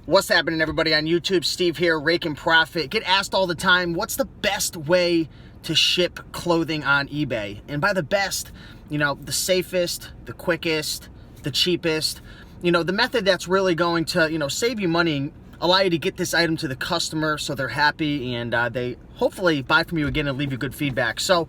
What's happening, everybody on YouTube? Steve here, Raiken Profit. Get asked all the time, what's the best way to ship clothing on eBay? And by the best, the safest, the quickest, the cheapest, the method that's really going to, save you money and allow you to get this item to the customer so they're happy and they hopefully buy from you again and leave you good feedback. So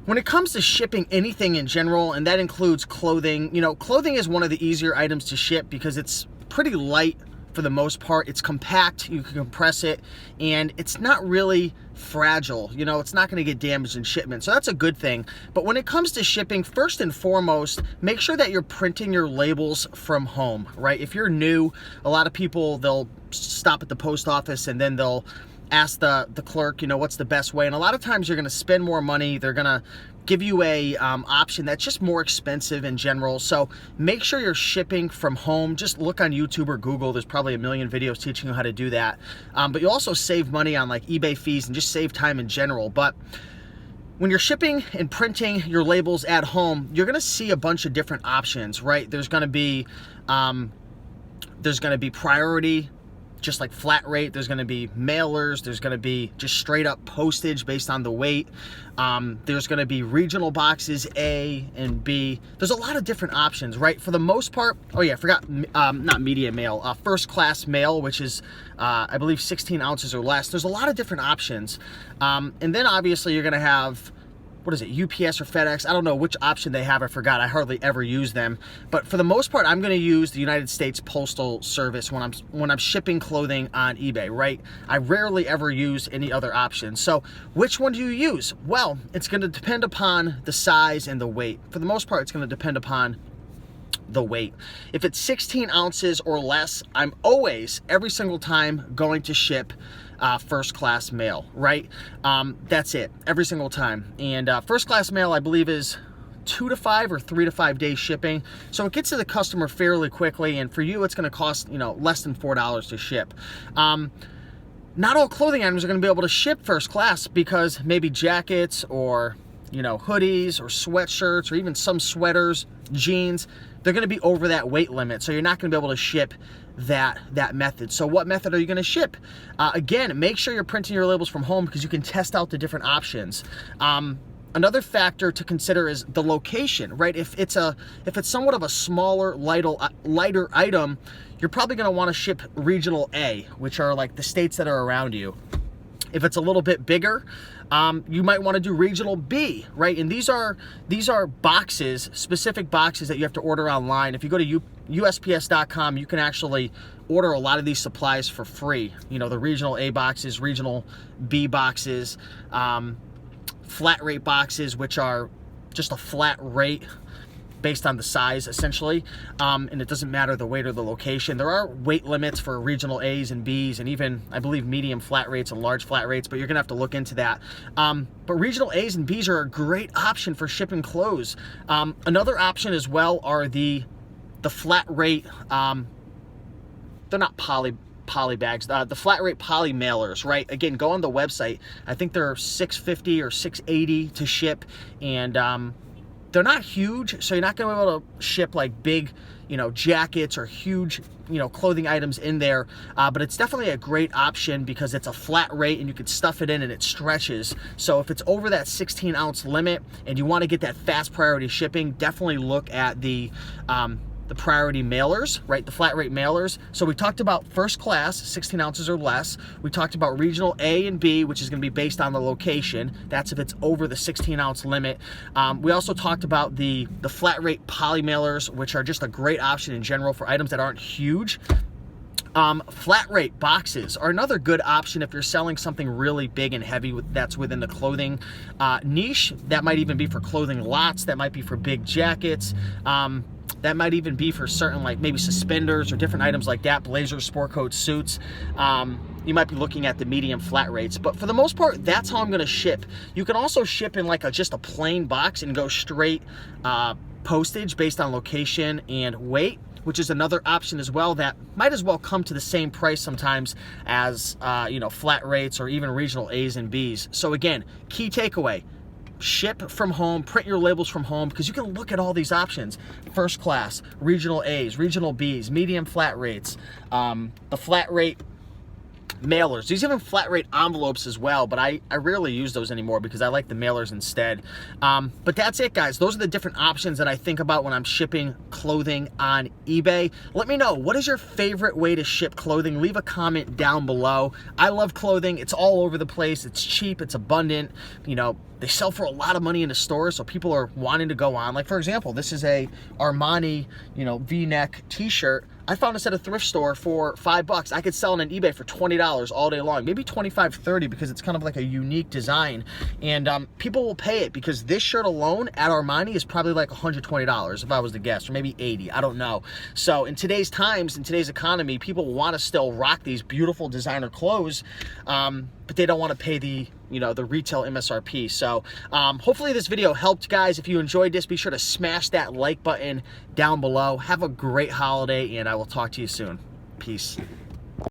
when it comes to shipping anything in general, and that includes clothing, clothing is one of the easier items to ship because it's pretty light for the most part. It's compact, you can compress it, and it's not really fragile. It's not going to get damaged in shipment, so that's a good thing. But when it comes to shipping, first and foremost, make sure that you're printing your labels from home, right? If you're new, a lot of people, they'll stop at the post office and then they'll ask the clerk, what's the best way? And a lot of times you're going to spend more money. They're going to give you a option that's just more expensive in general. So make sure you're shipping from home. Just look on YouTube or Google. There's probably a million videos teaching you how to do that. But you'll also save money on like eBay fees and just save time in general. But when you're shipping and printing your labels at home, you're gonna see a bunch of different options, right? There's gonna be priority, just like flat rate. There's going to be mailers. There's going to be just straight up postage based on the weight. There's going to be regional boxes, A and B. There's a lot of different options, right? For the most part, oh yeah, I forgot, not medium mail, first class mail, which is, I believe 16 ounces or less. There's a lot of different options. And then obviously you're going to have, what is it, UPS or FedEx? I don't know which option they have. I forgot. I hardly ever use them. But for the most part, I'm going to use the United States Postal Service when I'm shipping clothing on eBay, right? I rarely ever use any other option. So which one do you use? Well, it's going to depend upon the size and the weight. For the most part, it's going to depend upon the weight. If it's 16 ounces or less, I'm always, every single time, going to ship first class mail, right? That's it, every single time. And first class mail, I believe, is 2 to 5 or 3 to 5 days shipping. So it gets to the customer fairly quickly, and for you, it's gonna cost, less than $4 to ship. Not all clothing items are gonna be able to ship first class because maybe jackets or hoodies or sweatshirts or even some sweaters, jeans, they're going to be over that weight limit. So you're not going to be able to ship that method. So what method are you going to ship? Again, make sure you're printing your labels from home because you can test out the different options. Another factor to consider is the location, right? If it's somewhat of a smaller, lighter item, you're probably going to want to ship regional A, which are like the states that are around you. If it's a little bit bigger, you might want to do regional B, right? And these are boxes, specific boxes that you have to order online. If you go to USPS.com, you can actually order a lot of these supplies for free. The regional A boxes, regional B boxes, flat rate boxes, which are just a flat rate based on the size, essentially, and it doesn't matter the weight or the location. There are weight limits for regional A's and B's, and even, I believe, medium flat rates and large flat rates, but you're gonna have to look into that. But regional A's and B's are a great option for shipping clothes. Another option as well are the flat rate, they're not poly bags, the flat rate poly mailers, right? Again, go on the website. I think they're $650 or $680 to ship, and they're not huge, so you're not going to be able to ship like big, jackets or huge, clothing items in there. But it's definitely a great option because it's a flat rate and you can stuff it in and it stretches. So if it's over that 16 ounce limit and you want to get that fast priority shipping, definitely look at the priority mailers, right? The flat rate mailers. So we talked about first class, 16 ounces or less. We talked about regional A and B, which is going to be based on the location. That's if it's over the 16 ounce limit. We also talked about the flat rate poly mailers, which are just a great option in general for items that aren't huge. Flat rate boxes are another good option if you're selling something really big and heavy that's within the clothing niche. That might even be for clothing lots. That might be for big jackets. That might even be for certain, like maybe suspenders or different items like that, blazers, sport coats, suits. You might be looking at the medium flat rates, but for the most part, that's how I'm gonna ship. You can also ship in like just a plain box and go straight postage based on location and weight, which is another option as well that might as well come to the same price sometimes as flat rates or even regional A's and B's. So again, key takeaway, ship from home, print your labels from home, because you can look at all these options. First class, regional A's, regional B's, medium flat rates, the flat rate mailers. There's even flat rate envelopes as well, but I rarely use those anymore because I like the mailers instead. But that's it, guys. Those are the different options that I think about when I'm shipping clothing on eBay. Let me know, what is your favorite way to ship clothing? Leave a comment down below. I love clothing. It's all over the place. It's cheap. It's abundant. You know, they sell for a lot of money in the stores, so people are wanting to go on. Like, for example, this is a Armani, you know, V-neck t-shirt. I found this at a thrift store for $5. I could sell it on eBay for $20 all day long, maybe $25, $30, because it's kind of like a unique design. And people will pay it, because this shirt alone at Armani is probably like $120 if I was to guess, or maybe $80, I don't know. So in today's times, in today's economy, people want to still rock these beautiful designer clothes, but they don't want to pay the, you know, the retail MSRP. So hopefully this video helped, guys. If you enjoyed this, be sure to smash that like button down below. Have a great holiday, and I will talk to you soon. Peace.